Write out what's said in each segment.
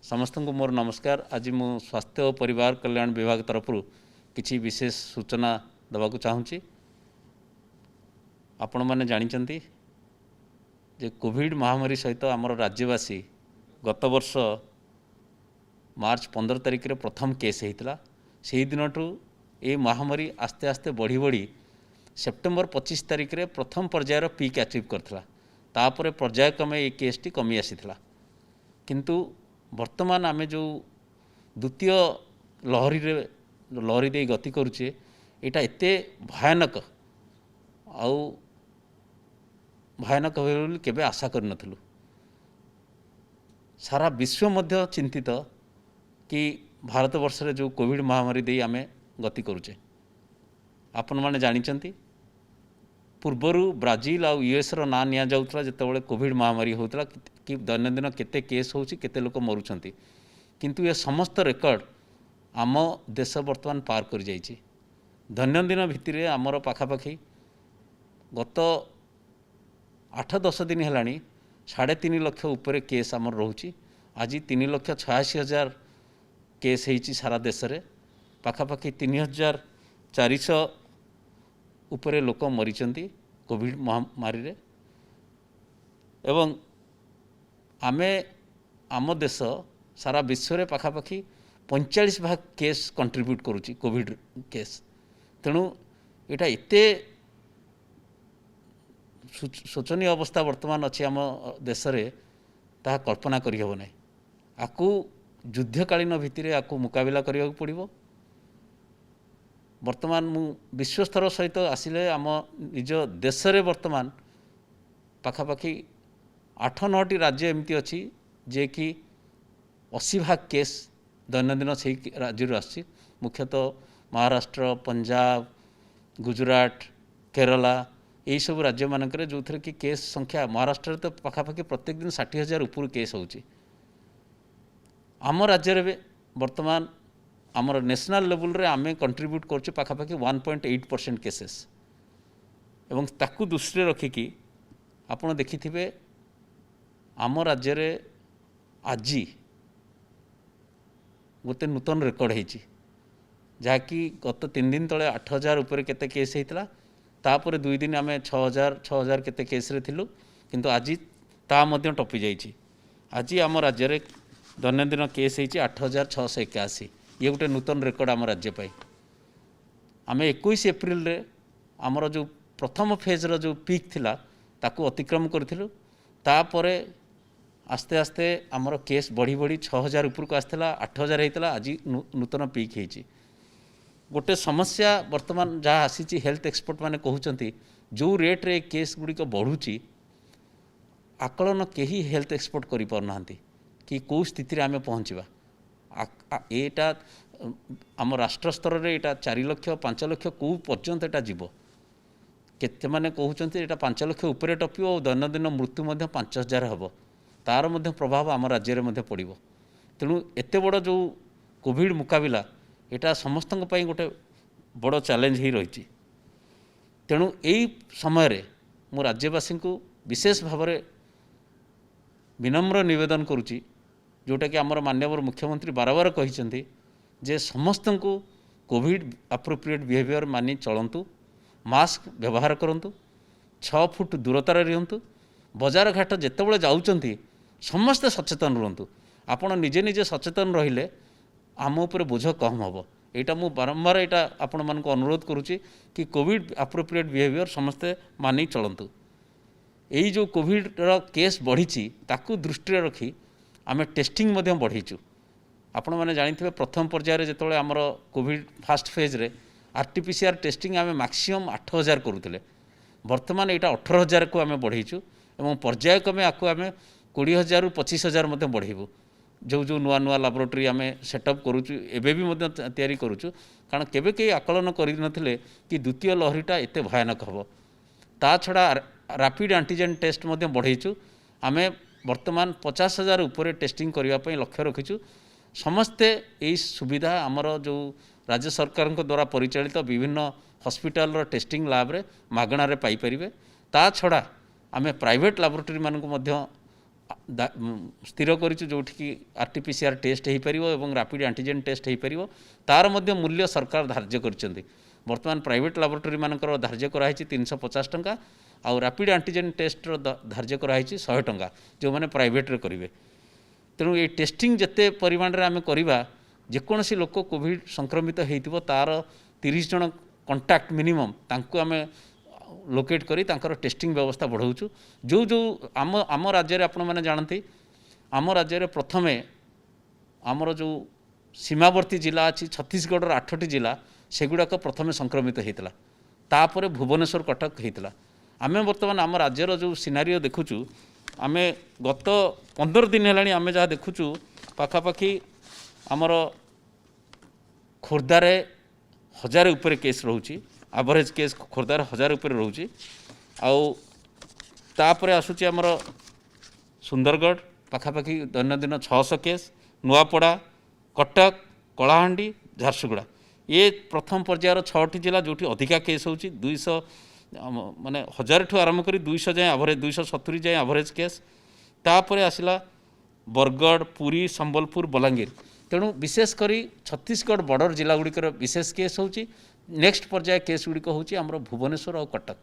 समस्त को मोर नमस्कार। आज मु स्वास्थ्य और परिवार कल्याण विभाग तरफ किसी विशेष सूचना देवाक चाहूँगी। आपण मैंने जानते जे कोविड महामारी सहित आमर राज्यवासी गत वर्ष मार्च 15 तारिख रे प्रथम केस होता। से दिन ये महामारी आस्ते आस्ते बढ़ी बढ़ी सेप्टेम्बर 25 तारिख रे प्रथम पर्यायर पीक अचीव करथिला। तापर पर्यायक्रमे ये केसटी कमी आसीथिला। किंतु वर्तमान आम जो द्वितीय लहरी दे गति करुचे यहाँ एते भयानक भयानक हो केबे आशा कर नथलु। सारा विश्व मध्य चिंतित कि भारत वर्ष रे जो कोविड महामारी दे आम गति करुचे। आपण माने जानिचंती पूर्वर ब्राजिल आ यूएस रो ना निया जाउतला जेतेबेले कोविड महामारी होतला कि दैनंदिन केते केस होची केते लोक मरुछंती। किंतु ये समस्त रेकर्ड आम देश वर्तमान पार कर जाइए। दैनंदिन भित्तिरे आमर पाखापाखि गत 8-10 दिन है 3.5 लाख उपरे केस आमर रोची। आज 3,86,000 केस होती सारा देश में। पाखापाखि 3,400 उपरे लोक मरीचंती कोविड महामारी रे। एवं आमे आम देश सारा विश्व में पाखापाखि 45% केस कंट्रीब्यूट करुच्ची कोविड केस। तेणु यहाँ एते शोचनीय अवस्था वर्तमान अच्छी आम देश में ताहा कल्पना करहब ना। आपको युद्धकालीन भित्तिरे आपको मुकाबला करने पड़ो। वर्तमान मु विश्वस्तर सहित आसिले आम निज देश में वर्तमान पाखापाखि 8-9टी राज्य एमती अच्छी जे कि 80% केस दैनंदिन से राज्य आसी। मुख्यतः महाराष्ट्र, पंजाब, गुजरात, केरला यही सब राज्य मानक जो थे कि केस संख्या महाराष्ट्र तो पाखापाखि प्रत्येक दिन 60,000 ऊपर केस होची। आम राज्य में वर्तमान आमर नेशनल लेवल रे आमे कंट्रीब्यूट करछु पाखापाखि 1.8% केसेस। एवं ताकू दृष्टि रखिकी आपण देखिथिबे आम राज्य रे आज गोटे नूतन रेकर्ड होती जहाँकि गत 3 दिन तले 8,000 उपरे केते केस होता। तापर 2 दिन आम 6,000 केते केस रे थिलु। किंतु आज ता मध्य टपी जाइछि। आज आम राज्य रे दैनंदिन केस होती 8,681। ये गोटे नूतन रेकर्ड आम राज्य पाई। आम 21 एप्रिल रे आमर जो प्रथम फेज रो जो पीक थिला ताकू अतिक्रम करथिलु। तापरे आस्ते आस्ते आमर केस बढ़ी बढ़ी 6,000 उपरको आसला 8,000 होता। आज नूतन पीक होती। गोटे समस्या वर्तमान जहाँ आसी हेल्थ एक्सपर्ट माने कहउचंती जो रेट रे केस गुड़िक बढ़ुची आकलन केही हेल्थ एक्सपर्ट करि पारनांती कि कौ स्थिति आम पहुँचवा। एटा आम राष्ट्र स्तर में यहाँ 4 लाख 5 लाख कौ पर्यंत एटा जीव केते माने कहउचंती एटा 5 लाख उपरे टपियो और दैनंदिन मृत्यु मध्य 5,000 हम। तार मध्य प्रभाव आम राज्य में पड़ो। तेणु एते बड़ जो कोविड मुकाबला यहाँ समस्त गोटे बड़ चैलेंज ही रही। तेणु यही समय मु राज्यवासी को विशेष भाव में विनम्र निवेदन करुच्ची जोटा कि आमर माननीय मुख्यमंत्री बार बार कहते जे समस्त को कोविड अप्रोप्रिएट बिहेवियर मानि चलतु, मास्क व्यवहार करूँ, 6 फुट दूरतार रुहतु, बजार घाट जितेबाला जाऊँच समस्ते सचेतन रुहतु। आपण निजे निजे सचेतन रहिले आम उपर बोझ कम हम। यहाँ मु बारंबार यहाँ आपण मानक अनुरोध करुच्ची कि कोविड अप्रोप्रिएट बिहेवियर समस्ते मानि चलतु। यही जो कोविड केस बढ़ी ताकू दृष्टि रखी आम टेस्टिंग बढ़ीचु। आपण मैंने जानी प्रथम पर्यायर जो आमर कोविड फास्ट फेज रे आरटीपीसीआर टेस्टिंग आम मैक्सिमम 8,000 करुले। वर्तमान यहाँ 18,000 को आम बढ़ीचु और पर्यायक्रमे आपको आम 20,000 ରୁ 25,000 बढ़ेबू। जो जो नुआ नुआ लैबोरेटरी आम सेटअप करुचु एबे भी तैयारी करुचु। कारण केबे कई आकलन कर नथिले कि द्वितीय लहरीटा एते भयानक हम। ता छड़ा रैपिड एंटीजन टेस्ट बढ़ेचु। आम वर्तमान 50,000 उपरे टेस्टिंग करने लक्ष्य रखीचु। समस्ते यही सुविधा आमर जो राज्य सरकार द्वारा परिचालित विभिन्न हॉस्पिटल टेस्टिंग लैब रे मागणार पाई परिबे। ता छड़ा आम प्राइवेट लैबोरेटरी मानक स्थिर करूँ जो RT-PCR टेस्ट हो पार और रैपिड एंटीजन टेस्ट हो पार तार मध्य मूल्य सरकार धार्य कर बर्तमान प्राइवेट लैबोरेटरी मानकर धार्य कराई 350 टंका आउ रैपिड एंटीजन टेस्ट धार्य कराई 100 टंका जो मैंने प्राइवेट रे करेंगे। तेणु ये टेस्टिंग जिते परिमाण रे आमे करिबा जेकोसी लोक कोविड संक्रमित होइतिबो तार 30 जन कंटाक्ट मिनिमम तांको आमे लोकेट करी तांकर टेस्टिंग व्यवस्था बढ़ाऊँ जो जो आम राज्य आपण मैंने जानती आम राज्य प्रथमे आमर जो सीमावर्ती जिला अच्छी छत्तीसगढ़ 8टी जिला सेगुड़ाक प्रथमे संक्रमित होता तापर भुवनेश्वर कटक होता आम बर्तमान आम राज्यर जो सिनारियो देखुचु आम गत 15 दिन है आम जहाँ देखुचु पाखापाखि आमर खोर्धारे 1000 उपर केस रोची एवरेज केस खोर्धार 1000 उपर रोची आउे आसूची आमर सुंदरगढ़ पाखापाखि दैनंदिन 600 केस नुआपड़ा कटक कलाहांडी झारसुगुड़ा ये प्रथम पर्यायर 6टी जिला जो अधिका केस होची 200 माने 1000 ठू आरंभ करी 200 जाए एवरेज 270 जाए एवरेज केस तापर आसला बरगढ़ पुरी संबलपुर बलांगीर तेणु विशेषकर छत्तीसगढ़ बॉर्डर जिला गुड़िकर विशेष केस होची नेक्स्ट पर्याय केस गुड़िक होची आमर भुवनेश्वर और कटक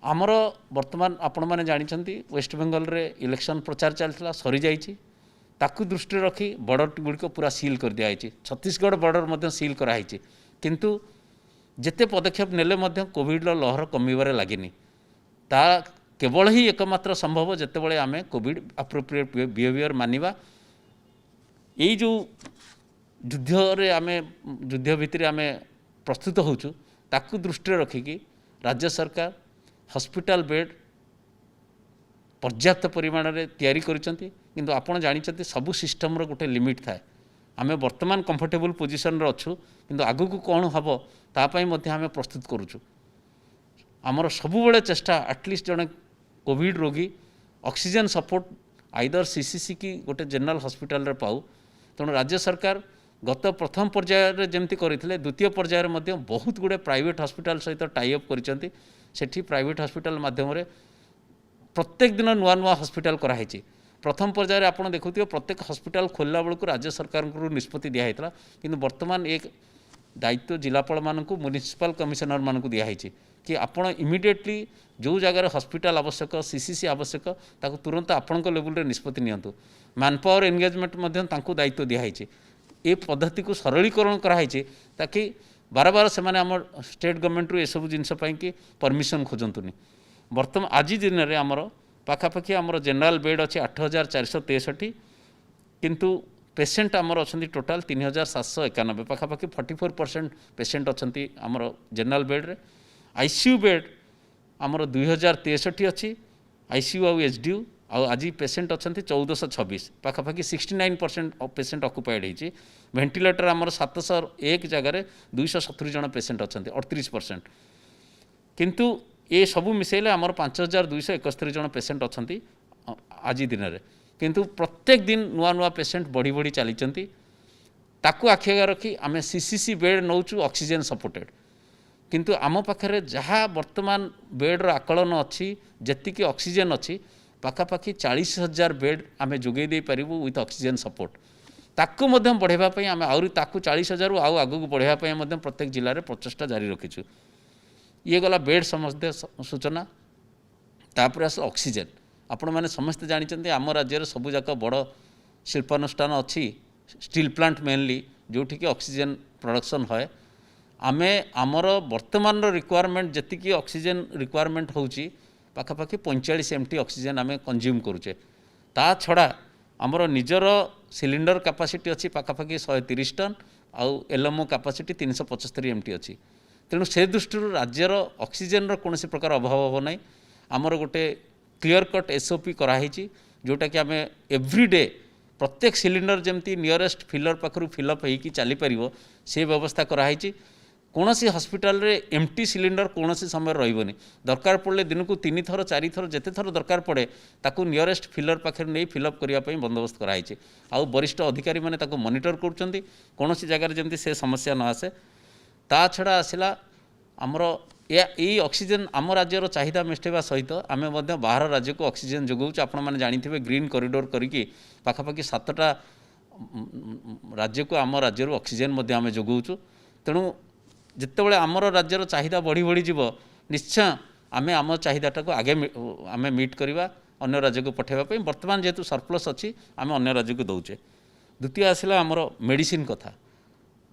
आमर वर्तमान आपण मैंने जानते वेस्ट बेंगल रे इलेक्शन प्रचार चलता सरी जाइए ताकू दृष्टि रखी बॉर्डर गुड़िक पूरा सील कर दिखाई छत्तीसगढ़ बॉर्डर मध्य सील कराई किंतु जिते पदक्षेप नेले मध्य कोविड लहर कमिबारे लागिनी ता केवल ही एकमात्र संभव जितेबाला आम कोविड एप्रोप्रिएट बिहेवियर मानिबा यही जो युद्ध आम युद्ध भितर आम प्रस्तुत होचु ताकू दृष्टि रखिकी राज्य सरकार हॉस्पिटल बेड पर्याप्त परिमाण में तैयारी करिसेंती किंतु आपण जानिछंती सबु सिस्टम रो गोटे लिमिट थाए आमे वर्तमान कंफर्टेबल पोजिशन रे अछु किंतु आगु को कोन हबो तापाई मध्य आमे प्रस्तुत करूछु आमर सबु बेले चेष्टा एटलिस्ट जने कोविड रोगी ऑक्सीजन सपोर्ट आइदर सीसीसी की गोटे जनरल हॉस्पिटल रे पाऊ तेणु राज्य सरकार गत प्रथम पर्यायर जमती करते द्वितीय पर्यायर मध्य बहुत गुड़े प्राइवेट हॉस्पिटल सहित टाई अप करिसेंती सेठी प्राइवेट हॉस्पिटल माध्यम प्रत्येक दिन नुआ नुआ हॉस्पिटल कराई प्रथम पर्यायर आपड़ देखुए प्रत्येक हॉस्पिटल खोलला बेलू राज्य सरकार निष्पत्ति दिखाई किंतु वर्तमान एक दायित्व जिलापाल मानक म्युनिसिपल कमिशनर मानक दिखाई कि आपण इमिडिएटली जो जगार हॉस्पिटल आवश्यक सीसीसी आवश्यक ताको तुरंत आपण लेवल निष्पत्ति नियंतु मैन पावर एंगेजमेंट दायित्व दिखाई ए पद्धति को सरलीकरण कराई ताकि बार बार से आम स्टेट गवर्नमेंट रू सब जिनस कि परमिशन खोजतुनि बर्तमान आज दिन में आमर पाखापाखि आमर जनरल बेड अच्छी 8463 किंतु पेसेंट आमर अच्छा टोटाल 3791 पाखापाखि 44% पेसेंट अच्छा आमर जनरल बेड रे आईसीयू बेड आमर 2063 अच्छी आईसीयू आउ एचडीयू आज पेसेंट अच्छा 1426 पाखापाखि 69% पेसेंट अक्युपाइड होती वेंटिलेटर आमर 701 जगह 270 जन पेसेंट अच्छा 38% किंतु ये सबू मिसेले आमर 5271 जन पेसेंट अच्छा आज दिन में किंतु प्रत्येक दिन नुआ नुआ पेसेंट बढ़ी बढ़ी चली ताकू आखि रखी आम सीसीसी बेड नौचु ऑक्सीजन सपोर्टेड किंतु आम पाखे जहाँ वर्तमान बेड्र आकलन अच्छी जी ऑक्सीजन अच्छी पाखापाखि 40,000 बेड आम जोगे दे पारिबु विथ ऑक्सीजन सपोर्ट ताकू मध्य बढ़ावाई आम आहरी ताकू 40,000 आउ आगू बढ़ावाई प्रत्येक जिले में प्रचेषा जारी रखीचु ये गला बेड समस्ते सूचना तापर आस ऑक्सीजन आपण मैंने समस्ते जानते आम राज्य सबूक बड़ शिल्पानुष्ठान अच्छी स्टील प्लांट मेनली जोटि ऑक्सीजन प्रोडक्शन है आमे आमर वर्तमान रिक्वायरमेंट जी ऑक्सीजन रिक्वायरमेंट होची पाखापाखि 45 MT ऑक्सीजन आमे कंज्यूम करुचे ता छड़ा आमर निजर सिलिंडर कैपेसिटी अच्छी पाखापाखि 130 टन आउ एलएमओ कैपेसिटी 375 MT अच्छी तेणु से दृष्टि राज्यर ऑक्सीजन कौन प्रकार अभाव हो ना आमर गोटे क्लियर कट एसओपी कराई जोटा कि आम एव्रीडे प्रत्येक सिलिंडर जमती नियरेस्ट फिलर पाखु फिलअप होगी चली पार से व्यवस्था कराई कौन सी हॉस्पिटल रे एमटी सिलिंडर कौन सी समय रही दरकार पड़े दिन को 3 थर 4 थर जिते थर दरकार पड़े ताकू नियरेस्ट फिलर पाखे नहीं फिलअप करने बंदोबस्त कराई आउ वरिष्ठ अधिकारी मैंने मॉनिटर कौन सी जगार जमती से समस्या न आसे ता छड़ा आसला आमर এই অক্ସିଜେନ୍ ଆମ ରାଜ୍ୟର ଚାହିଦା ମେଣ୍ଟାଇବା ସହିତ ଆମେ ମଧ୍ୟ ବାହାର ରାଜ୍ୟକୁ ଅକ୍ସିଜେନ୍ ଯୋଗାଉଛୁ। ଆପଣମାନେ ଜାଣିଥିବେ ଗ୍ରୀନ୍ କରିଡୋର କରିକି ପାଖାପାଖି 7ଟା ରାଜ୍ୟକୁ ଆମ ରାଜ୍ୟରୁ ଅକ୍ସିଜେନ୍ ମଧ୍ୟ ଆମେ ଯୋଗାଉଛୁ। ତେଣୁ ଯେତେବେଳେ ଆମର ରାଜ୍ୟର ଚାହିଦା ବଢ଼ି ବଢ଼ିଯିବ ନିଶ୍ଚୟ ଆମେ ଆମ ଚାହିଦାଟାକୁ ଆଗେ ଆମେ ମିଟ୍ କରିବା ଅନ୍ୟ ରାଜ୍ୟକୁ ପଠାଇବା ପାଇଁ। ବର୍ତ୍ତମାନ ଯେହେତୁ ସରପ୍ଲସ୍ ଅଛି ଆମେ ଅନ୍ୟ ରାଜ୍ୟକୁ ଦେଉଛେ। ଦ୍ୱିତୀୟ ଆସିଲା ଆମର ମେଡ଼ିସିନ କଥା।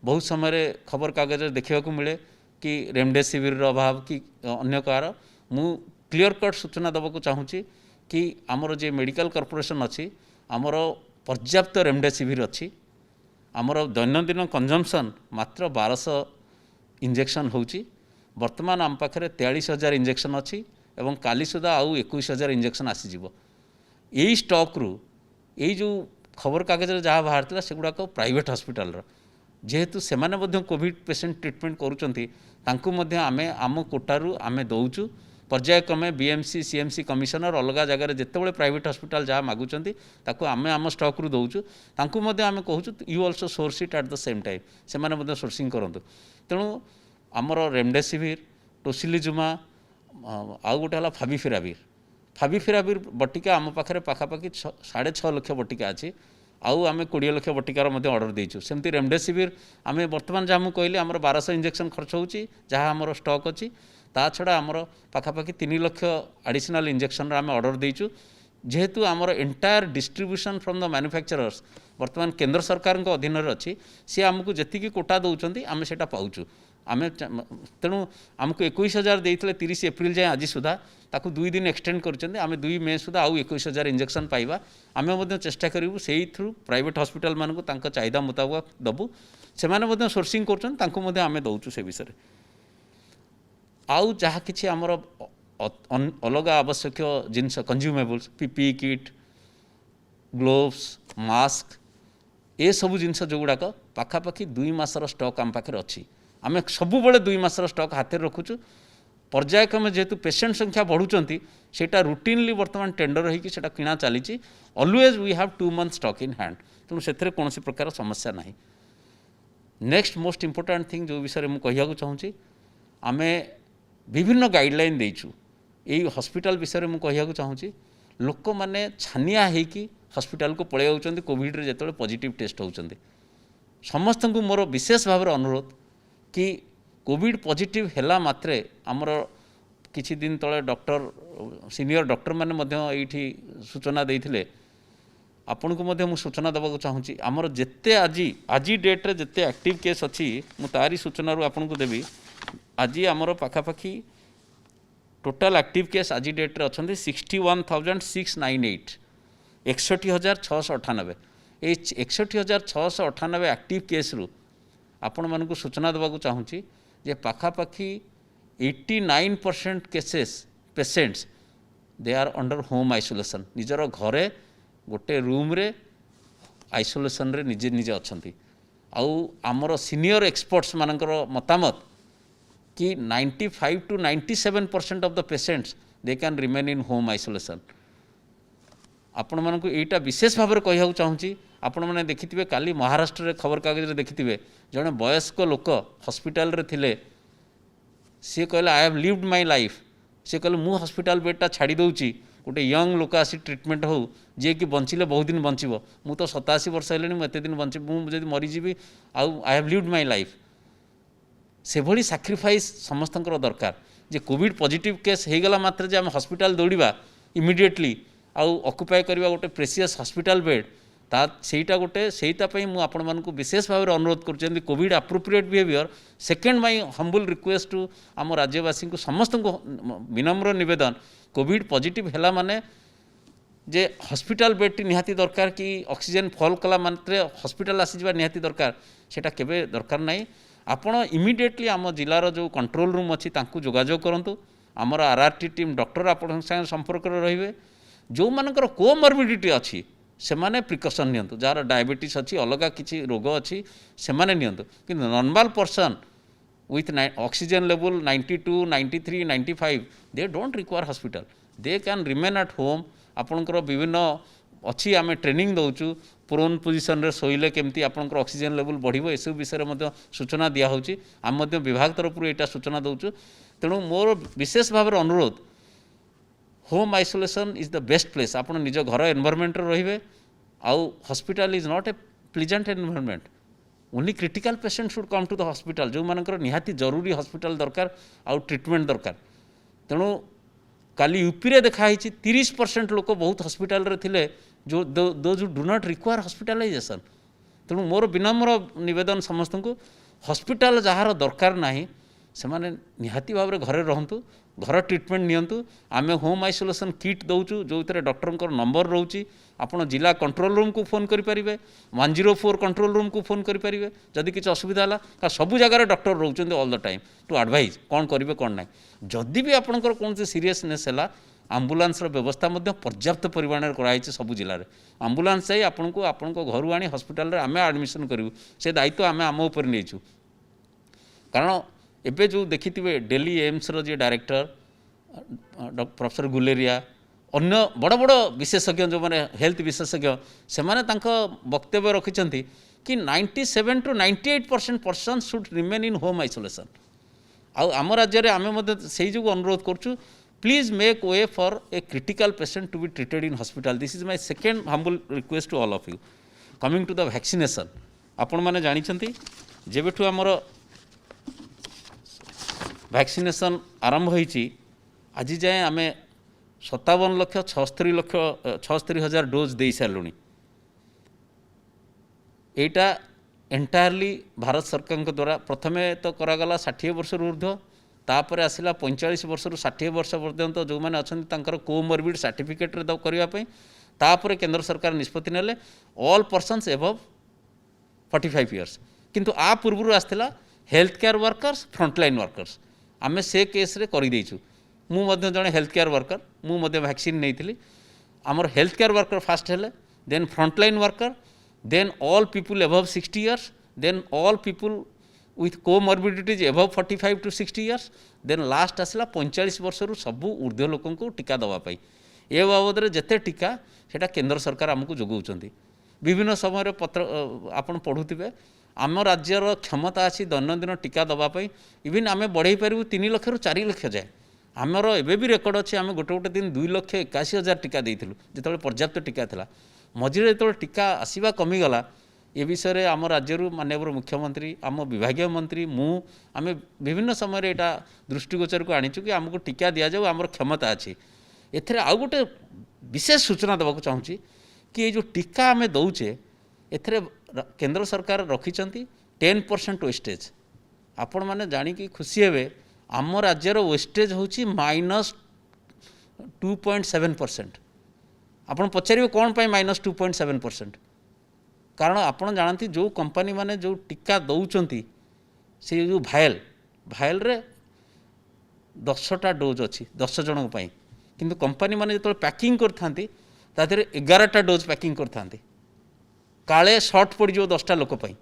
ବହୁତ ସମୟରେ ଖବରକାଗଜରେ ଦେଖିବାକୁ ମିଳେ कि रेमडेसिविर अभाव कि अन्य कार मु क्लियर कट सूचना देवाक चाहूँगी कि आमर जे मेडिकल कॉर्पोरेशन अच्छी आमर पर्याप्त रेमडेसिविर अच्छी। आमर दैनंदिन कंजम्पशन मात्र 1200 इंजेक्शन होची। वर्तमान आम पाखे 43,000 इंजेक्शन अच्छी एवं काली सुधा आउ 21,000 इंजेक्शन आसीजिव। यही स्टॉक रु यही जो खबर कागज जहाँ बाहर सेगुड़ाक प्राइवेट हॉस्पिटल जेहेतु से कोविड पेशेंट ट्रीटमेंट करुँच आमे आम कोटारू आमे दौचु पर्यायक्रमे बीएमसी सीएमसी कमिशनर अलग जगह जितेबाला प्राइवेट हॉस्पिटल जहाँ मागुंट ताकू आमे आम स्टॉक रु दौचु आमे कहूँ you also source it at the same time से सोर्सिंग करंतु। तेणु आमर रेमडेसिविर टोसिलिजुमा आउ गोटे है फाविपिराविर बटिका आम पाखे पाखापाखि 6.5 लाख बटिका अच्छी आउ आमे 20 लाख बटिकार ऑर्डर देचु। सेमती रेमडेसिविर आमे वर्तमान जहाँ कहली आमर 1200 इंजेक्शन खर्च होची जहाँ आमर स्टॉक अच्छी ता छड़ा आमर पाखापाखि 3 लाख एडिशनल इंजेक्शन आमे ऑर्डर देचु। जेहेतु आमर entire distribution from the manufacturers वर्तमान केंद्र सरकार अधीन अच्छी सी आमको जी कोटा दौरान आमे सेटा पाउचु आमे। तेणु आमको 21,000 देते 30 एप्रिल जाए आज सुधा ताकू 2 दिन एक्सटेंड करछन्ते आमे 2 मे सुधा आउ 21,000 इंजेक्शन पाइबा। आमे मध्य चेष्टा करूँ से थ्रू प्राइवेट हॉस्पिटल मानक तांका चाहिदा मुताबिक दबु से माने सोर्सिंग करछन तांको मध्य आमे दउचु। से विषय आउ जहाँ किछि आमर अलग आवश्यक जिनस consumables PP kit gloves mask ए सबु जिनस जो गुड़ाक पाखापाखि 2 मासर स्टॉक आम पाखे अच्छी। आमे सबुबले 2 मासर स्टॉक हाथ में रखुचु। पर्यायक्रमे जेहेतु पेशेंट संख्या बढ़ुंट सेटा रुटीनली वर्तमान टेंडर होगी सेटा किणा चली always we have 2 month stock in hand. तेणु से कौन प्रकार समस्या ना। नेक्स्ट मोस्ट इंपोर्टेंट थिंग जो विषय में कहूँ चाहूँगी आमे विभिन्न गाइडलाइन देचु यही हॉस्पिटल विषय में कहूँ चाहूँगी लोक मैंने छानिया होगी हॉस्पिटल को पलि जाऊँच कोविड रे जो पॉजिटिव टेस्ट होती समस्त को मोर विशेष भाव अनुरोध कि कोविड पॉजिटिव हैला मात्रे आमर किछि दिन तले डॉक्टर सीनियर डॉक्टर माने मध्य एठी सूचना देइथिले आपन को मध्य मु सूचना देबाक चाहूँगी आमर जेते आज डेट रे जेते एक्टिव केस अच्छी मु तारी सूचना रू आपन को देबी। आज आमर पाखापाखि टोटाल एक्टिव केस आज डेट रे अछंती 61,698 61,698 ये 61,698 एक्टिव केस रु आपण मानकु सूचना देबाक चाहूँगी जे पाखापाखि 89% cases patients they are under home isolation निजर घरे गोटे रूम रे आइसोलेशन रे निजे निजे अच्छी। आउ आमर सीनियर एक्सपर्ट्स मानकर मतामत कि 95 to 97% of the patients they can remain in home isolation. आपण मानकु एटा विशेष भाव में कहूँ चाहूँगी आपण मैंने देखिथिबे काली महाराष्ट्र रे खबर कागज रे देखिथिबे जने वयस्क लोक हॉस्पिटल रे थिले सी कहले I have lived my life सी कहले मु हॉस्पिटल बेडटा छाड़ी दउची गोटे यंग लोक आसी ट्रीटमेंट हो जे कि बंचिले बहुत दिन बंचिबो मु तो 87 वर्ष हेलेनी मु एते दिन बंचि मु जदि मरी जीवी आउ आई हैव लिव्ड माय लाइफ से भली सैक्रिफाइस समस्तंकर दरकार जे कोविड पॉजिटिव केस हो गला मात्र जे हम हॉस्पिटल दौड़िबा इमिडिएटली आउ ऑक्युपाई करबा गोटे प्रेसियस हॉस्पिटल बेड ता सेटा गोटे सेटापी मुझे आपण मानक विशेष भाव में अनुरोध कर covid appropriate behaviour. Second my humble request to आम राज्यवासी को समस्त को विनम्र निवेदन कोविड पॉजिटिव है माने जे हॉस्पिटल बेडटी निहाती दरकार कि ऑक्सीजन फॉल कला मात्रे हॉस्पिटल आसीजा निहाती दरकार सेटा केबे दरकार नहीं। आपण इमिडिएटली आम जिलार जो कंट्रोल रूम अच्छी तांकु जोगाजोग करंतु आमर आरआरटी टीम डॉक्टर आपण संगे संपर्क रहिबे जो मानकर कोमॉर्बिडिटी अच्छी से माने प्रिकॉशन नियंतु जार डायबिटीज अच्छी अलग किसी रोग अच्छी से माने नियंतु कि normal person with oxygen level 92 93 95 they don't require hospital they can remain at home. आपणकर विभिन्न अच्छी आम ट्रेनिंग दौचु प्रोन पोजिशन रे शोइले केमती आपणकर ऑक्सीजन लेवल बढ़िबो एसब विषय में सूचना दिया होची आम विभाग तरफ यहाँ सूचना दौचु। तेणु मोर विशेष भाव अनुरोध home isolation is the best place आप निज घर एनवायरमेंट रे आउ hospital is not a pleasant environment only critical patient should come to the hospital जो मानकर निहाती जरूरी हॉस्पिटल दरकार आउ ट्रीटमेंट दरकार तेणु काली यूपी रे देखाई 30% लोक बहुत हॉस्पिटल रे थिले जो those do not require hospitalization तेणु मोर विनम्र निवेदन समस्त को हॉस्पिटल जहार दरकार नाही से माने निहाती भाव घरे रहंतु घर ट्रीटमेंट नियंतु आमे होम आइसोलेशन किट दौचु जो डॉक्टर नंबर रोची आपन जिला कंट्रोल रूम को फोन करि परिबे 104 कंट्रोल रूम को फोन करि परिबे जदि किछ असुविधा होला का सब जगह डॉक्टर रहउचंदी all the time to advise कौन करिवे कौन नाही जदि भी आपनकर कोनसे सीरियसनेस हैला आम्बुलांस व्यवस्था मध्य पर्याप्त परिमाण कराई सब जिले में आम्बुलांस जाई आपनको घर आनी हॉस्पिटल रे आमे एडमिशन करूँ से दायित्व आमे आम उपर नेचु कारण एबे जो देखिथिबे दिल्ली एम्स रो जे डायरेक्टर प्रोफेसर गुलेरिया अन्य बड़ बड़ विशेषज्ञ जो माने हेल्थ विशेषज्ञ से माने तांको वक्तव्य रखिछंती कि 97 to 98% person should remain in home isolation आम राज्य में आमे मध्य सेही जो अनुरोध करछु please make way for a critical patient to be treated in hospital this is my second humble request to all of you coming to the vaccination आपण माने जानिछंती जेबेठु हमर वैक्सीनेशन आरंभ होईची आज जाए आम 57,76,00,000 डोज दे सारूँ एटा एंटायरली भारत सरकार द्वारा प्रथमे तो करागला 60 वर्ष ऊर्ध्व तापर आसला 45 वर्ष 60 वर्ष पर्यंत जो मैंने अच्छा कोमोरबिड सर्टिफिकेट करने तापर केंद्र सरकार निष्पत्ति नेले ऑल पर्सन्स एबव 45 इयर्स किंतु आ पूर्व आसला health care workers frontline workers आमे से केस रे कर देइछु मु मध्य जने हेल्थ केयर वर्कर मु मध्य वैक्सीन नहीं आमर हेल्थ केयर वर्कर फास्ट हेले then frontline worker then all people above 60 years then all people with comorbidities above 45 to 60 years then last आसला 45 वर्ष सबू ऊर्ध्व लोक टीका दवापाई ए बाबद जिते टीका सेटा केंद्र सरकार आमको जोगाउछंती विभिन्न समय पत्र आपण पढ़ुथिबे आम राज्यर क्षमता अच्छी दैनंदिन टीका दवापाई इवन आम बढ़ई पारू 3 लाख रू 4 लाख जाए आमर एबे भी रेकर्ड अच्छी आम गोटे गोटे दिन 2,81,000 टीका देइथिलु जेतबे पर्याप्त टीका थिला मझिरे जेतबे टीका आसीबा कमीगला ए विषय आम राज्य माननीय मुख्यमंत्री आम विभागीय मंत्री मु आम विभिन्न समय एटा दृष्टिगोचर को आनीचु कि आमको टीका दि जाऊ आमर क्षमता अच्छी एथरे आउ गोटे विशेष सूचना देवाक चाहूँगी कि ये जो टीका आम दौचे एथरे केंद्र सरकार रखिंट 10% वेस्टेज आपण मैंने जानिकी खुशी हे आम राज्यर वेस्टेज हूँ -2.7%। आपड़ पचारे कौन पाई -2.7%? कारण आपड़ जानती जो कंपनी माने जो टीका दौरान से जो भायल रे 10टा डोज अच्छी 10 जन किंतु कंपनी माने जो पैकिंग करथांती तादरे 11टा डोज पैकिंग करथांती काले शॉर्ट पड़ जो 10टा लोक पाई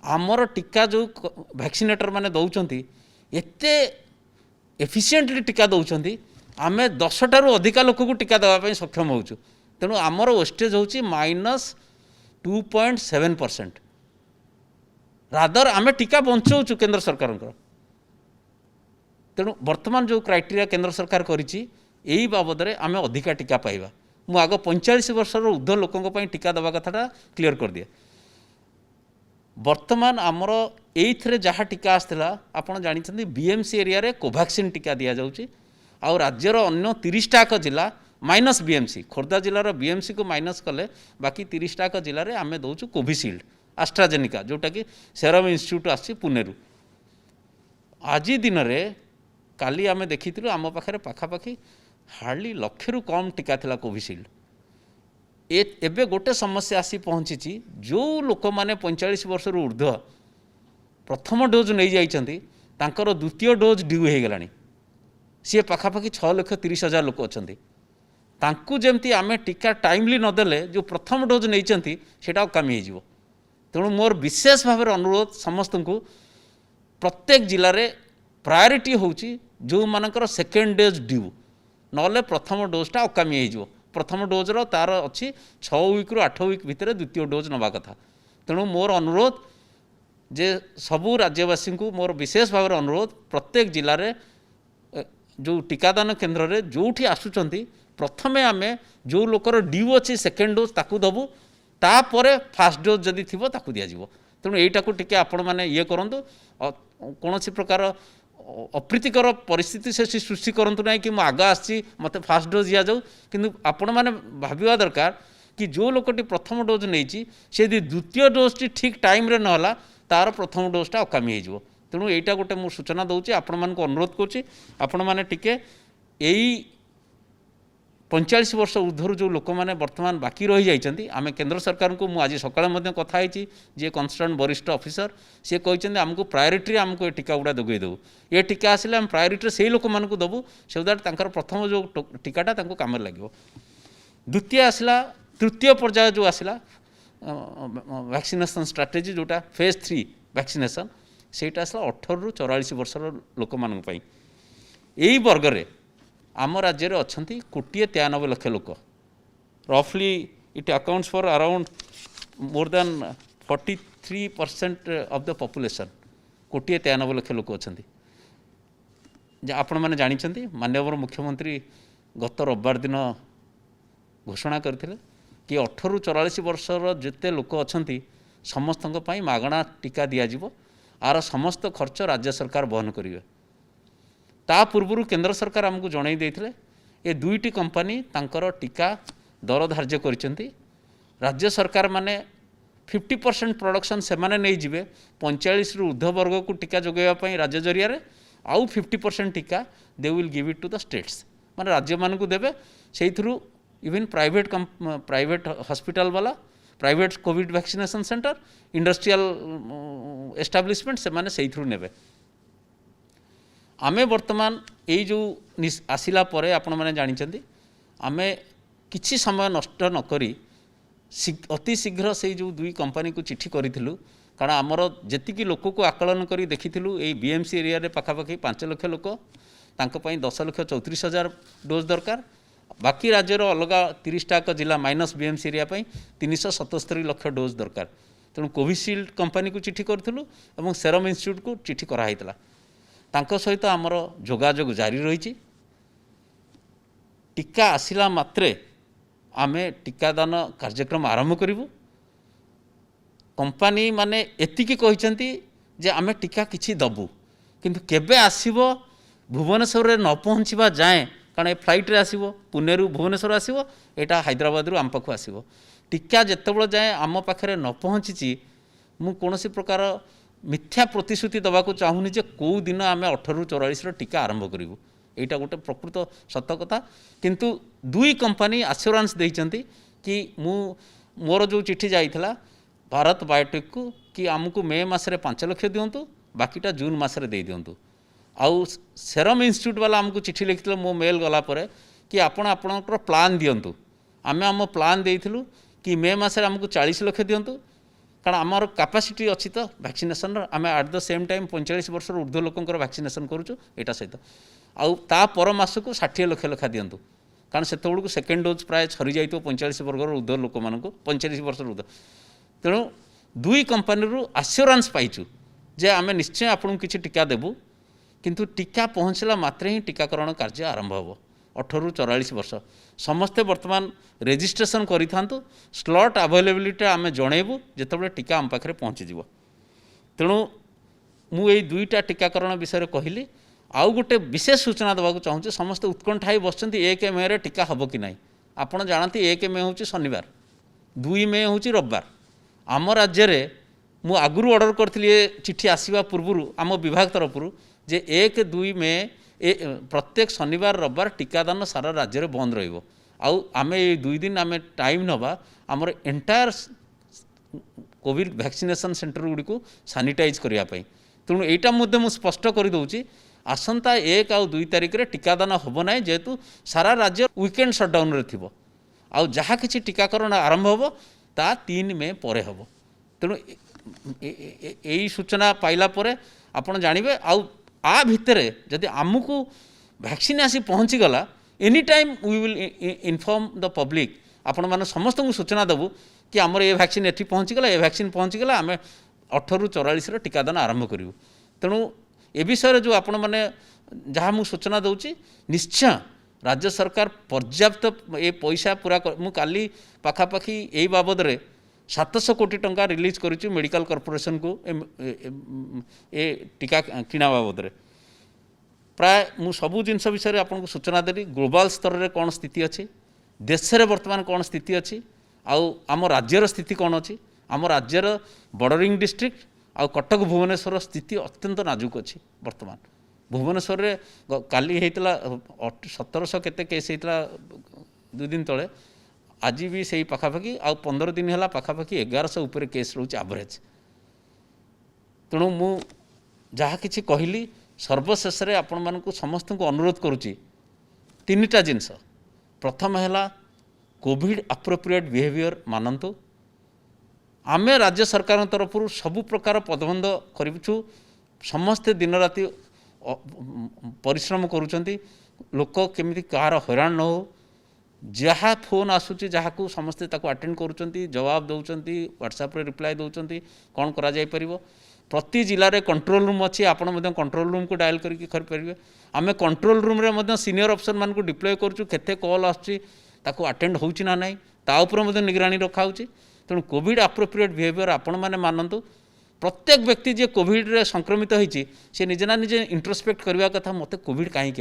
आमर टीका जो वैक्सीनेटर माने दौरान एते एफिशिएंटली टीका दौरान आम 10टारू अधिका लोक को टीका देवाई सक्षम होचु तेणु आमर वेस्टेज हूँ -2.7%। रादर आम टीका बंचाऊँ केंद्र सरकार तेणु वर्तमान जो क्राइटेरिया केंद्र सरकार करिछि एही बाबद रे आम अधिका टीका पाइबा मु आग 45 वर्ष ऊर्ध्व लोकों टीका देवा कथाटा क्लीयर कर दिए वर्तमान आमर एइथरे जहाँ टीका आसला आपड़ जानी बीएमसी एरिया रे कोवैक्सीन टीका दि जाउछि आउ राज्यर अन्य 30टाक जिला माइनस बीएमसी खोर्धा जिलार बीएमसी को माइनस कले बाकी 30टाक जिले में आम दौचु कोविशील्ड आस्ट्राजेनिका जोटा कि सेरम इंस्टीट्यूट आसी पुणे आज दिन में काली आम देखी आम पाखे पाखापाखि हार्डली 1,00,000 रु कम टीका थिला कोविशील्ड एबे गोटे समस्या आसी पहुँची जो लोक मैंने 45 वर्ष ऊर्ध्व प्रथम डोज नहीं जाइछंती तांकर द्वितीय डोज ड्यू हो गलानी सी पाखापाखि 6,30,000 लोक अच्छे तांकु जेमती आमे टीका टाइमली नदेले जो प्रथम डोज नहीं सेटा कमी हो तेणु मोर विशेष भाव अनुरोध समस्त को प्रत्येक जिले में प्रायोरिटी होची जो मानकर सेकेंड डोज ड्यू नले प्रथम डोजटा अकामी हो प्रथम डोजर तार अच्छी 6 वीक रु 8 वीक भितर द्वितीय डोज नवा कथा तेणु मोर अनुरोध जे सबू राज्यवासी को मोर विशेष भाव अनुरोध प्रत्येक जिले में जो टीकादान केन्द्र में जोठी आसुचंती प्रथमे आमे जो लोकर ड्यू अच्छी सेकेंड डोज ताकू दबू तापर फास्ट डोज जदि थी ताकू दिज्व तेणु यहीटा टिके आपण मैंने ये करूँ कौन प्रकार अप्रीतिकर परिस्थिति से सृष्टि करूँ ना कि आग आसी मत फास्ट डोज दि जाऊ कि आपण मैंने भाविया दरकार कि जो लोकटी प्रथम डोज नहीं से द्वितीय डोज टी ठीक टाइम रे नहला तार प्रथम डोजटा अकामी हो तेणु यहीटा गोटे मुझे सूचना दूसरी आपण मानक अनुरोध करुँची आपण मैंने टिके यही 45 वर्ष ऊर्ध्वर जो लोक मैंने बर्तमान बाकी रही जाइए आम केंद्र सरकार को मुझे सकाଳେ कथा जी कंसर्न वरिष्ठ ऑफिसर सी कहते आमको प्रायोरिटी आमको ये टीका गुड़ा जोगे देवु ये टीका आसिले आम प्रायोरिटी से लोक मानक देवु सो दैट तांकर प्रथम जो टीकाटा कम लगे द्वितीय आसला तृतीय पर्याय जो आसला वैक्सीनेशन स्ट्राटेजी जोटा फेज 3 वैक्सीनेशन सेटा आसला 18 ରୁ 44 वर्षर लोक मानक पई एई वर्ग रे आम राज्य में अच्छा 1,93,00,000 लोक रफली it accounts for around more than 43% of the population 1,93,00,000 लोक अच्छा आपण मैंने जानते माननीय मुख्यमंत्री गत रविवार दिन घोषणा करथिले कि 18 ରୁ 44 वर्षर जिते लोक अच्छा समस्त मागणा टीका दिज्व आर समस्त खर्च राज्य सरकार बहन करेंगे ता पूर्व केंद्र सरकार आमको जणाई देते ये दुईटी कंपनी तांकर टीका दर धार्य कर राज्य सरकार माने 50% प्रोडक्शन से माने नहीं जिवे 45 ରୁ ऊर्ध्व वर्ग को टीका जोगाइवाई राज्य जरिया आउ 50% टीका they will give it to the states माने राज्य मान को देवे से इवन प्राइवेट हॉस्पिटल वाला private covid vaccination centre industrial establishment से माने से नेबे आमे वर्तमान यही जो आसिला परे आपण मैंने जानते आमे किछि समय नष्ट नकरी अति शीघ्र से जो दुई कंपनी को चिठी करूँ कारण आमर जी लोक को आकलन कर देखीलु ये बीएमसी एरिया रे पाखापाखि 5 लाख लोक तांको 10,34,000 डोज दरकार बाकी राज्यर अलग 30टाक जिला minus BMC area 377 lakh dose दरकार तेणु कोविशील्ड कंपनी को चिठी करूँ और सेरम इंस्टीट्यूट को चिठी कराइला तांको सहित आमर जोगाजोग जारी रही टीका आसिला मात्रे आमे टीकादान कार्यक्रम आरंभ करूँ कंपनी माने एतिकी कहते जे आमे टीका किछि दबू किंतु केबे आसीबो भुवनेश्वर रे न पहुँचवा जाए कारण ये फ्लाइट रे आसीबो पुणे रु भुवनेश्वर आसीबो एटा हैदराबाद रु आम पाखु आसीबो टीका जेतेबेले जाए आम पाखरे न पहुँची मु कोनोसी प्रकार मिथ्या प्रतिश्रुति दबाक चाहूनी जे कौ दिन आम 18 ରୁ 44 टीका आरंभ करूँ यहाँ गोटे प्रकृत सत कथा किंतु दुई कंपनी आश्योरेंस देइचंती कि मोर जो चिठी जाइथिला भारत बायोटेक को कि आमको मे मासरे 5 लाख दिंतु बाकीटा जून मासरे दे दिंतु आउ सेरम इंस्टीट्यूट वाला आमको चिठी लिखिले मो मेल गला परे कि आपणकर प्लान दिंतु आमे आम प्लान देइथिलु कि मे मासरे आमको 40 लाख दिंतु कारण आमर कैपेसिटी अच्छी तो वैक्सीनेशन आम एट द सेम टाइम 45 वर्ष ऊर्ध्व लोकंर वैक्सीनेशन करूँ यहाँ सहित आउ ता पर मासक 60 लाख लेखा दिंतु कारण से सेकेंड डोज प्राय सरी जाइए 45 वर्ग ऊर्ध्व लोक मान 45 वर्ष ऊर्ध्व तेणु दुई कंपनी रू आश्योरेंस पाइचु जे आम निश्चय आपको किसी टीका देबू किंतु टीका पहुँचला मात्रे ही टीकाकरण कार्य आरंभ हो 18 ରୁ 44 वर्ष समस्ते वर्तमान रेजिस्ट्रेशन करिथांतु स्लॉट अवेलेबिलिटी आम जनइबू जितेबाला टीका आम पाखे पहुँचीज तेणु मुझे दुईटा टीकाकरण विषय कहली आउ गोटे विशेष सूचना देवाक चाहूँगी समस्त उत्कंठा ही बस 1 मे रे टीका हम कि ना आपड़ जानते 1 मे हूँ शनिवार 2 मे हूँ रविवार आम राज्य में मु आगुरी ऑर्डर करी चिठी आसवा पूर्व आम विभाग तरफ जे 1-2 मे प्रत्येक शनिवार रविवार टीकादान सारा राज्य में बंद रही आम ये 2 दिन आम टाइम नवा आमर entire Covid vaccination centre Gudi को सानिटाइज करने तेणु यहाँ मुझे स्पष्ट करदे आसंता 1 और 2 तारिख में टीकादान हम ना जेहेतु सारा राज्य वीकेंड सटडाउन रे थिबो आउ जहाँ किसी टीकाकरण आरंभ हो ता 3 मे पर हम तेणु यही सूचना पाइला परे आपण जानवे आ भितरे जदि आमको वैक्सीन आसी पहुँची गला any time we will inform the public आपण मैंने समस्त को सूचना देवु कि आमर ये वैक्सीन एठी पहुँची गला ये वैक्सीन पहुँची गला आम 18 ରୁ 44 टीकादान आरंभ करूँ तेणु ए विषय जो आपण मैंने जहाँ मु सूचना दूची निश्चय राज्य सरकार पर्याप्त ए पैसा पूरा मु काली पाखापाखि यही बाबद रे 700 कोटी टंका रिलीज करुच्ची मेडिकल कॉर्पोरेशन को ए टीका किणा बाबद रे प्राय मु सबू जिनस विषय आपको सूचना देली ग्लोबल स्तर में कौन स्थिति अच्छी देश में बर्तमान कौन स्थिति अच्छी आम राज्यर स्थिति कौन अच्छी आम राज्यर बॉर्डरिंग डिस्ट्रिक्ट आउ कटक भुवनेश्वर स्थिति अत्यंत नाजुक अच्छी बर्तमान भुवनेश्वर रे काली होता 1700 केते केस होता 2 दिन तले आज भी सही पाखापाखि आ 15 दिन है पाखापाखि 1100 उपर केस रोच एवरेज तेणु मु जहाँ किसी कहली सर्वशेष रे आपण मानकु समस्त को अनुरोध करुच्ची 3टा जिनस प्रथम है कोविड अप्रोप्रिएट बिहेवियर मानतु आमे राज्य सरकार तरफ सबु प्रकार पदबंध करूँ समस्ते दिन राति परिश्रम करुँच लोक केमी कहार हैरान न हो जहाँ फोन आसूँ जहाँ को समस्ते अटेंड करुँच जवाब दौरान व्हाट्सएप रिप्लाई दौरान कौन करा जाय परिबो प्रति जिले में कंट्रोल रूम अच्छी आपड़ कंट्रोल रूम को डायल करेंगे आम कंट्रोल रूम रे सीनियर अफसर मान को डिप्लॉय करूँ केते कॉल आसू अटेंड होना ना ताऊपर निगरानी रखा तेणु कोविड अप्रोप्रिएट बिहेवियर आपण मैंने मानतु प्रत्येक व्यक्ति जे कोविड रे संक्रमित होती सी निजे ना निजे इंट्रोस्पेक्ट करने कथा मत कोविड कहीं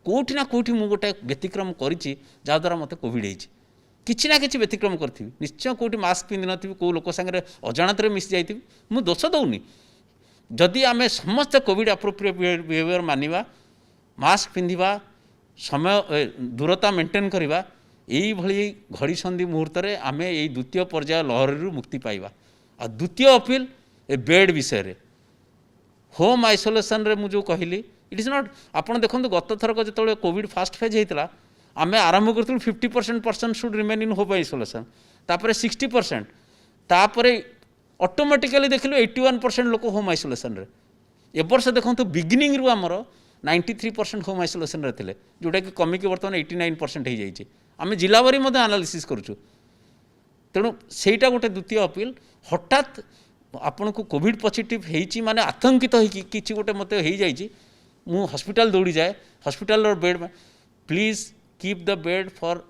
कौटी ना कौटी मुझे गोटे व्यतिक्रम करी जहाद्वारा मत कोविड होती किसी ना कि व्यतिक्रम करी निश्चय कौटी मास्क पिंधि नी कौ लोक सागर अजाणत मिसी जाइए मुझे दोष दौनी जदि आम समस्त कोविड अप्रोप्रिएट बिहेवियर मानिबा मास्क पिंधिबा समय दूरता मेंटेन करवा यही भली घड़ी संधि मुहूर्त में आम यही द्वितीय पर्याय लहरी मुक्ति पाइबा आ द्वितीय अपील ए बेड विषय रे होम आइसोलेशन रे मुझे कहली इट इज नॉट आपड़ देखो गत थरक जो कोविड फास्ट फेज होता आम आरंभ करूँ 50% person should remain in home isolation तापर 60% तापर ऑटोमेटिकली देखिलु 81% लोक होम आइसोलेशन रे ए वर्ष देखो बिगिनिंग रु आमर 93% होम आइसोलेशन रे थिले जोटा कि कमिक बर्तमान 89% हो जाइए आम जिलावारी एनालिसिस करूँ तेणु सेटा गोटे द्वितीय अपील हठात आपन को कोविड पॉजिटिव होती माने आतंकित होती गोटे मत हो जाइए मु हॉस्पिटल दौड़ी जाए हॉस्पिटल बेड में please keep the bed for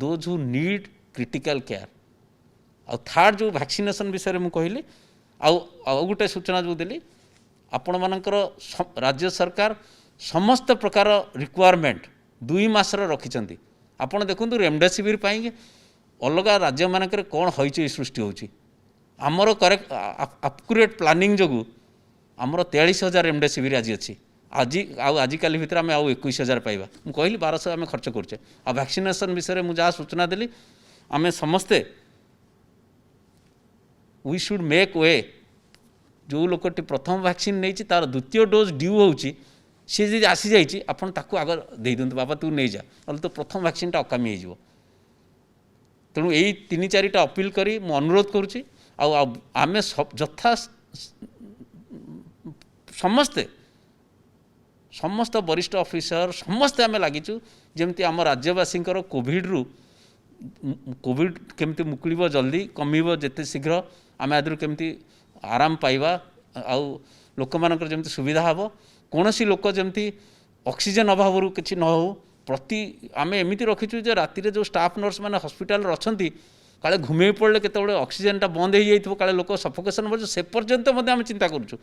those who need critical care आ थर्ड जो वैक्सीनेशन विषय में कहली आउ गोटे सूचना जो देली आपण मानकर राज्य सरकार समस्त प्रकार रिक्वायरमेंट 2 मासर रखिंट आपड़ देखूँ रेमडेसिविर अलग राज्य मानक कौन हईच सृष्टि होची आमर करेक्ट अक्यूरेट प्लानिंग जो आमर 43,000 रेमडेसिविर आज अच्छी आजिकाली भितर आम आउ 21,000 पाइबा मुझे कहली 1200 आम खर्च करुचे आ वैक्सीनेशन विषय में जहाँ सूचना देली आम समस्ते वी शुड मेक वे जो लोकटी प्रथम वैक्सीन नहीं तार द्वितीय डोज ड्यू होची सी जी आसी जाइए आपन ताकू आग दे दिंतु बाबा तू नहीं जा ना तो प्रथम वैक्सीनटा अकामी हो तेणु यही 3-4टा अपील करी मु अनुरोध करुच्ची आम यथा समस्ते समस्त वरिष्ठ ऑफिसर समस्ते आम लगिचु जमती आम राज्यवासी कोविड रु कोविड केमती मुकुलिब जल्दी कमिब जेते शीघ्र आम आदि केमती आराम पाइबा आउ लोक मानकर जमती सुविधा हबो कौन सी लोक जमती ऑक्सीजन अभाव किसी न हो प्रति आम एमती रखीचु जे राति जो स्टाफ नर्स मैंने हॉस्पिटल अच्छा काले घूमे पड़े केतबेले ऑक्सीजनटा बंद हो जाइए काले लोक सफोकेशन बढ़ से पर्यंत आम चिंता करूँ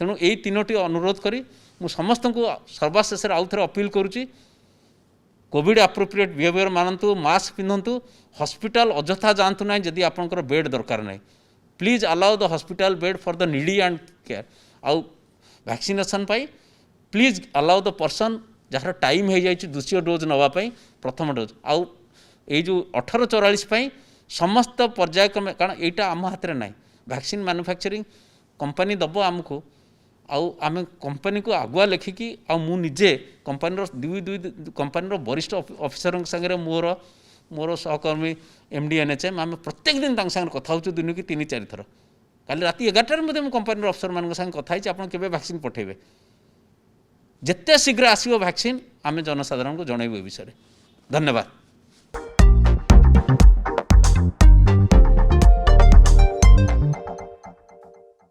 तेणु यही 3टी अनुरोध करी मु समस्त को सर्वशेष आउ थे अपील करुच्ची कोविड अप्रोप्रिएट बिहेवियर मानतु मास्क पिंधतु हॉस्पिटल अजथा जातु ना जदि आपंकर बेड दरकार ना please allow the hospital bed for the needy and care आउ वैक्सीनेशन पाई प्लीज अलाउ द पर्सन जार टाइम हो जाए द्वितीय डोज नापी प्रथम डोज आउ ये जो 1844 समस्त पर्याय क्रमे कारण यहाँ आम हाथ में ना वैक्सीन मैन्युफैक्चरिंग कंपनी दब आमको आम कंपनी को आगुआ लेखिकी मु निजे कंपनी कंपनी वरिष्ठ ऑफिसर संगे मोर मोर सहकर्मी एमडी एनएचएम आम प्रत्येक दिन संगे कथा हो दिन की 3-4 थर काली राति 11टार मु कंपनी अफसर मान संगे कथा आप वैक्सीन पठेबे जिते शीघ्र आसो वैक्सीन आम जनसाधारण को जनइबू ए विषय धन्यवाद।